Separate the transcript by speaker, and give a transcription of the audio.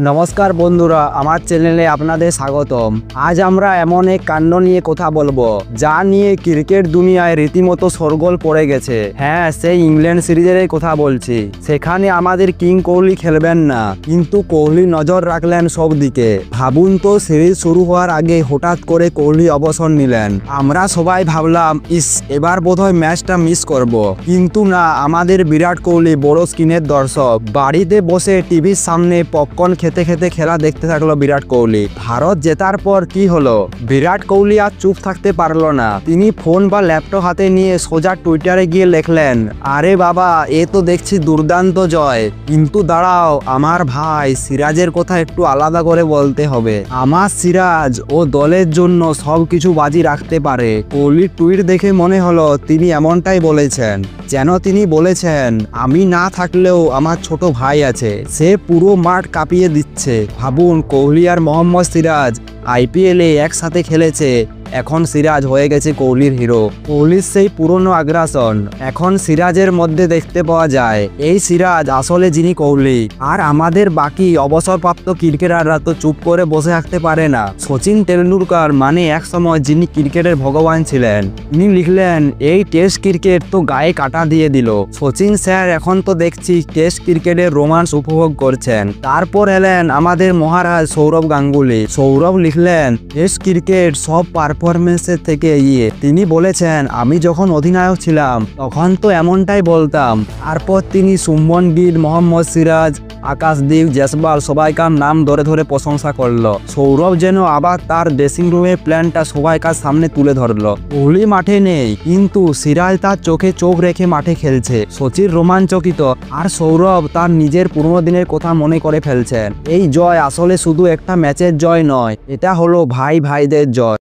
Speaker 1: নমস্কার বন্ধুরা, আমার চ্যানেলে আপনাদের স্বাগতম। আজ আমরা এমন এক কাণ্ড নিয়ে কথা বলবো যা নিয়ে ক্রিকেট দুনিয়ায় রীতিমতো শোরগোল পড়ে গেছে। হ্যাঁ, সেই ইংল্যান্ড সিরিজের কথা বলছি। সেখানে আমাদের কিং কোহলি খেলবেন না, কিন্তু কোহলি নজর রাখলেন সব দিকে। ভাবুন তো, সিরিজ শুরু হওয়ার আগে হঠাৎ করে কোহলি অবসর নিলেন। আমরা সবাই ভাবলাম, এবার বোধহয় ম্যাচটা মিস করব। কিন্তু না, আমাদের বিরাট কোহলি বড় স্ক্রিনের দর্শক। বাড়িতে বসে টিভির সামনে পপকর্ন খেতে খেতে খেলা দেখতে থাকলো বিরাট কোহলি। ভারত জেতার পর কি হলো, বিরাট কোহলি আর চুপ থাকতে পারলো না। তিনি ফোন বা ল্যাপটপ হাতে নিয়ে সোজা টুইটারে গিয়ে লিখলেন, আরে বাবা, এ তো দেখছি দুর্দান্ত জয়। কিন্তু দাঁড়াও, আমার ভাই সিরাজের কথা একটু আলাদা করে বলতে হবে। আমার সিরাজ ও দলের জন্য সব কিছু বাজি রাখতে পারে। কোহলির টুইট দেখে মনে হলো তিনি এমনটাই বলেছেন, যেন তিনি বলেছেন, আমি না থাকলেও আমার ছোট ভাই আছে, সে পুরো মাঠ কাঁপিয়ে দিচ্ছে। ভাবুন, কোহলি আর মোহাম্মদ সিরাজ আইপিএলে একসাথে খেলেছে। এখন সিরাজ হয়ে গেছে কোহলির হিরো। কোহলির সেই পুরনো আগ্রাসন এখন সিরাজের মধ্যে দেখতে পাওয়া যায়। এই সিরাজ আসলে যিনি কোহলি। আর আমাদের বাকি অবসরপ্রাপ্ত ক্রিকেটাররা তো চুপ করে বসে থাকতে পারে না। সচিন টেন্ডুলকার মানে এক সময় যিনি ক্রিকেটের ভগবান ছিলেন, তিনি লিখলেন, এই টেস্ট ক্রিকেট তো গায়ে কাটা দিয়ে দিল। সচিন স্যার এখন তো দেখছি টেস্ট ক্রিকেটের রোমান্স উপভোগ করছেন। তারপর এলেন আমাদের মহারাজ সৌরভ গাঙ্গুলি। সৌরভ লিখলেন, টেস্ট ক্রিকেট সব পারফরমেন্সের থেকে এগিয়ে। তিনি বলেছেন, আমি যখন অধিনায়ক ছিলাম তখন তো এমনটাই বলতাম। তারপর তিনি শুভমন গিল, মোহাম্মদ সিরাজ, আকাশদীপ, জয়সওয়াল সবাইকার নাম ধরে ধরে প্রশংসা করলো। সৌরভ যেন আবার তার ড্রেসিং রুমের প্ল্যানটা সবাইকার সামনে তুলে ধরলো। কোহলি মাঠে নেই, কিন্তু সিরাজ তার চোখে চোখ রেখে মাঠে খেলছে। সচিন রোমাঞ্চকিত, আর সৌরভ তার নিজের পুরনো দিনের কথা মনে করে ফেলছেন। এই জয় আসলে শুধু একটা ম্যাচের জয় নয়, এটা হলো ভাই ভাইদের জয়।